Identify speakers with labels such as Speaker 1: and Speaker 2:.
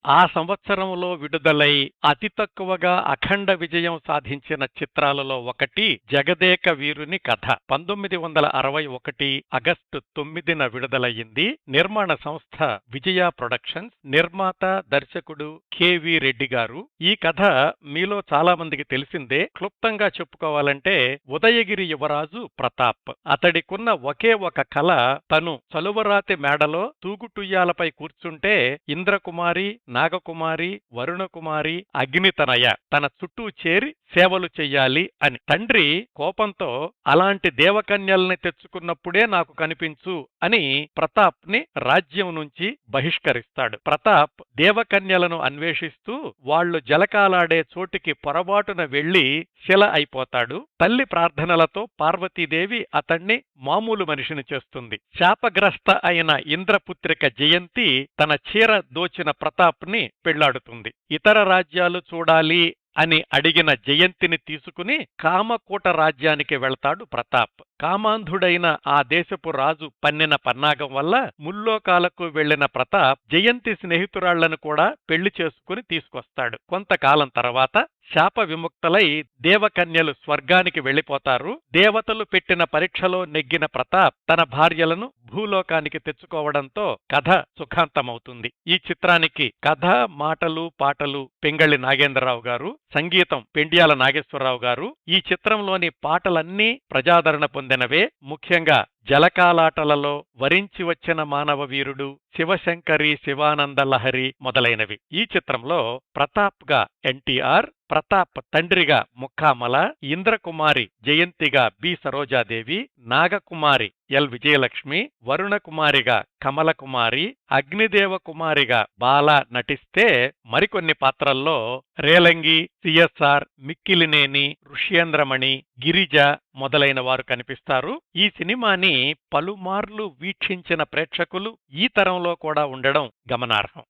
Speaker 1: ఆ సంవత్సరంలో విడుదలై అతి తక్కువగా అఖండ విజయం సాధించిన చిత్రాలలో ఒకటి జగదేక వీరుని కథ. 1961 ఆగస్టు 9న విడుదలయ్యింది. నిర్మాణ సంస్థ విజయ ప్రొడక్షన్స్. నిర్మాత దర్శకుడు కెవి రెడ్డి గారు. ఈ కథ మీలో చాలా మందికి తెలిసిందే. క్లుప్తంగా చెప్పుకోవాలంటే ఉదయగిరి యువరాజు ప్రతాప్. అతడికున్న ఒకే ఒక కల, తను చలువరాతి మేడలో తూగుటుయ్యాలపై కూర్చుంటే ఇంద్రకుమారి, నాగకుమారి, వరుణకుమారి, అగ్నితనయ తన చుట్టూ చేరి సేవలు చెయ్యాలి అని. తండ్రి కోపంతో అలాంటి దేవకన్యల్ని తెచ్చుకున్నప్పుడే నాకు కనిపించు అని ప్రతాప్ ని రాజ్యం నుంచి బహిష్కరిస్తాడు. ప్రతాప్ దేవకన్యలను అన్వేషిస్తూ వాళ్లు జలకాలాడే చోటికి పొరబాటున వెళ్లి శిల అయిపోతాడు. తల్లి ప్రార్థనలతో పార్వతీదేవి అతణ్ణి మామూలు మనిషిని చేస్తుంది. శాపగ్రస్త అయిన ఇంద్రపుత్రిక జయంతి తన చీర దోచిన ప్రతాప్ ని పెళ్లాడుతుంది. ఇతర రాజ్యాలు చూడాలి అని అడిగిన జయంతిని తీసుకుని కామకూట రాజ్యానికి వెళ్తాడు ప్రతాప్. కామాంధుడైన ఆ దేశపు రాజు పన్నిన పన్నాగం వల్ల ముల్లోకాలకు వెళ్లిన ప్రతాప్ జయంతి స్నేహితురాళ్లను కూడా పెళ్లి చేసుకుని తీసుకొస్తాడు. కొంతకాలం తర్వాత శాప విముక్తులై దేవకన్యలు స్వర్గానికి వెళ్లిపోతారు. దేవతలు పెట్టిన పరీక్షలో నెగ్గిన ప్రతాప్ తన భార్యలను భూలోకానికి తెచ్చుకోవడంతో కథ సుఖాంతమవుతుంది. ఈ చిత్రానికి కథ, మాటలు, పాటలు పింగళి నాగేంద్రరావు గారు, సంగీతం పెండ్యాల నాగేశ్వరరావు గారు. ఈ చిత్రంలోని పాటలన్నీ ప్రజాదరణ పొందినవే. ముఖ్యంగా జలకాలాటలలో వరించి వచ్చిన మానవ వీరుడు, శివశంకరి, శివానంద లహరి మొదలైనవి. ఈ చిత్రంలో ప్రతాప్ గా ఎన్టీఆర్, ప్రతాప్ తండ్రిగా ముక్కామల, ఇంద్రకుమారి జయంతిగా బి సరోజాదేవి, నాగకుమారి ఎల్ విజయలక్ష్మి, వరుణకుమారిగా కమలకుమారి, అగ్నిదేవ కుమారిగా బాల నటిస్తే మరికొన్ని పాత్రల్లో రేలంగి, సిఎస్ఆర్, మిక్కిలినేని, ఋష్యేంద్రమణి, గిరిజ మొదలైన వారు కనిపిస్తారు. ఈ సినిమాని పలుమార్లు వీక్షించిన ప్రేక్షకులు ఈ తరంలో కూడా ఉండడం గమనార్హం.